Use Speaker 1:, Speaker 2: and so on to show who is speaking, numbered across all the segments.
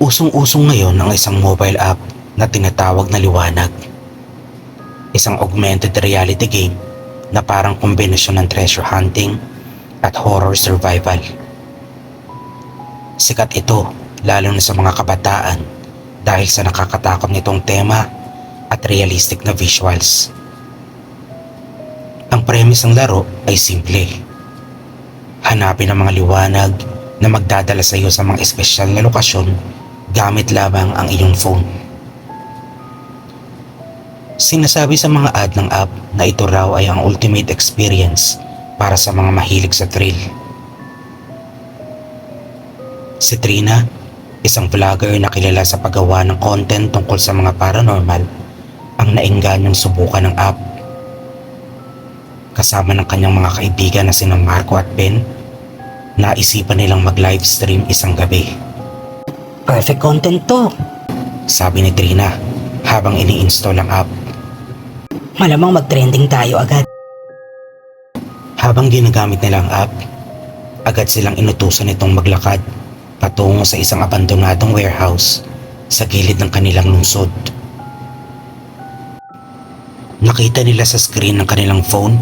Speaker 1: Usong-usong ngayon ang isang mobile app na tinatawag na Liwanag. Isang augmented reality game na parang kombinasyon ng treasure hunting at horror survival. Sikat ito lalo na sa mga kabataan dahil sa nakakatakot nitong tema at realistic na visuals. Ang premise ng laro ay simple. Hanapin ang mga liwanag na magdadala sa iyo sa mga espesyal na lokasyon gamit lamang ang iyong phone. Sinasabi sa mga ad ng app na ito raw ay ang ultimate experience para sa mga mahilig sa thrill. Si Trina, isang vlogger na kilala sa paggawa ng content tungkol sa mga paranormal, ang naingganyang subukan ng app. Kasama ng kanyang mga kaibigan na sina Marco at Ben, naisipan nilang mag-livestream isang gabi.
Speaker 2: Perfect content to.
Speaker 1: Sabi ni Trina habang ini-install ang app.
Speaker 2: Malamang mag-trending tayo agad.
Speaker 1: Habang ginagamit nila ang app, agad silang inutusan itong maglakad patungo sa isang abandonadong warehouse sa gilid ng kanilang lungsod. Nakita nila sa screen ng kanilang phone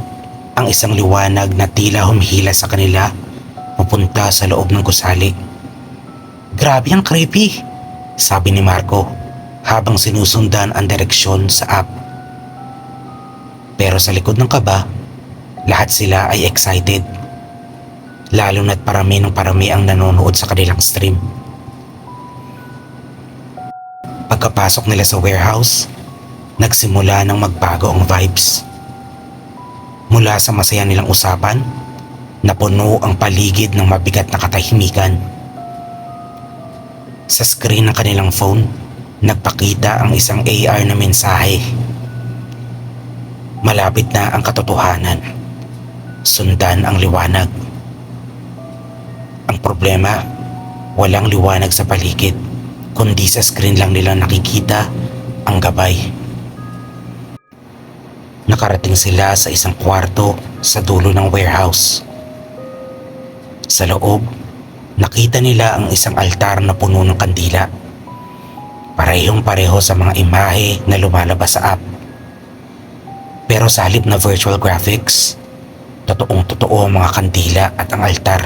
Speaker 1: ang isang liwanag na tila humihila sa kanila papunta sa loob ng gusali. Grabe ang creepy, sabi ni Marco habang sinusundan ang direksyon sa app. Pero sa likod ng kaba, lahat sila ay excited. Lalo na't parami ng parami ang nanonood sa kanilang stream. Pagkapasok nila sa warehouse, nagsimula ng magbago ang vibes. Mula sa masaya nilang usapan, napuno ang paligid ng mabigat na katahimikan. Sa screen ng kanilang phone, nagpakita ang isang AR na mensahe. Malapit na ang katotohanan. Sundan ang liwanag. Ang problema, walang liwanag sa paligid, kundi sa screen lang nila nakikita ang gabay. Nakarating sila sa isang kwarto sa dulo ng warehouse. Sa loob, nakita nila ang isang altar na puno ng kandila. Parehong pareho sa mga imahe na lumalabas sa app. Pero sa halip na virtual graphics, totoong totoo ang mga kandila at ang altar.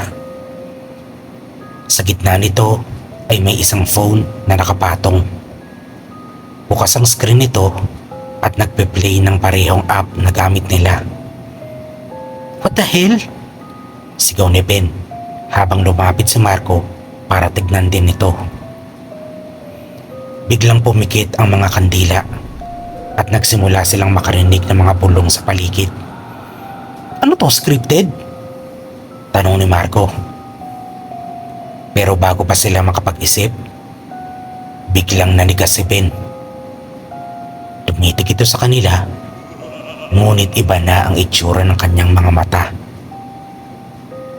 Speaker 1: Sa gitna nito ay may isang phone na nakapatong. Bukas ang screen nito at nagpe-play ng parehong app na gamit nila.
Speaker 2: What the hell?
Speaker 1: Sigaw ni Ben habang lumapit si Marco para tignan din ito. Biglang pumikit ang mga kandila at nagsimula silang makarinig ng mga bulong sa paligid.
Speaker 2: Ano to, scripted?
Speaker 1: Tanong ni Marco. Pero bago pa sila makapag-isip, biglang nanigas si Ben. Tumitig ito sa kanila, ngunit iba na ang itsura ng kanyang mga mata.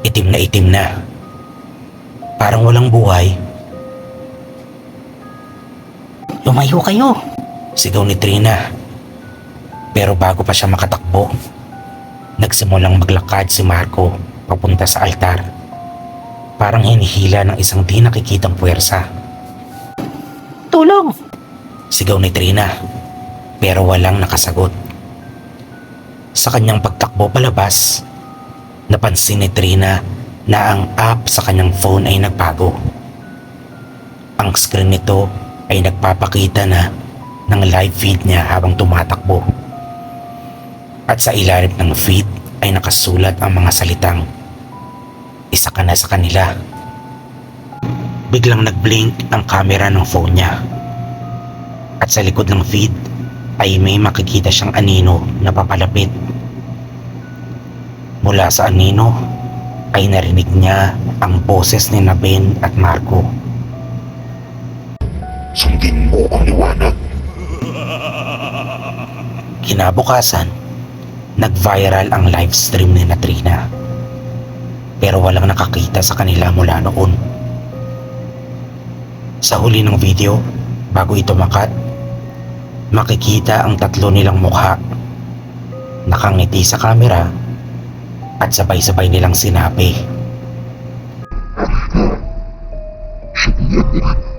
Speaker 1: Itim na, parang walang buhay.
Speaker 2: Lumayo kayo.
Speaker 1: Sigaw ni Trina. Pero bago pa siya makatakbo, nagsimulang maglakad si Marco papunta sa altar. Parang hinihila ng isang di nakikitang puwersa.
Speaker 2: Tulong!
Speaker 1: Sigaw ni Trina, pero walang nakasagot. Sa kanyang pagtakbo palabas, napansin ni Trina na ang app sa kanyang phone ay nagbago. Ang screen nito ay nagpapakita na ng live feed niya habang tumatakbo. At sa ilalim ng feed ay nakasulat ang mga salitang, "Isa ka na sa kanila." Biglang nag-blink ang camera ng phone niya. At sa likod ng feed ay may makikita siyang anino na papalapit. Mula sa anino ay narinig niya ang boses ni Ben at Marco.
Speaker 3: Sundin mo ang liwanag.
Speaker 1: Kinabukasan, nag-viral ang livestream ni Trina. Pero walang nakakita sa kanila mula noon. Sa huli ng video, bago ito makat, makikita ang tatlo nilang mukha. Nakangiti sa kamera at sabay-sabay nilang sinabi,
Speaker 3: Sabihan mo rin.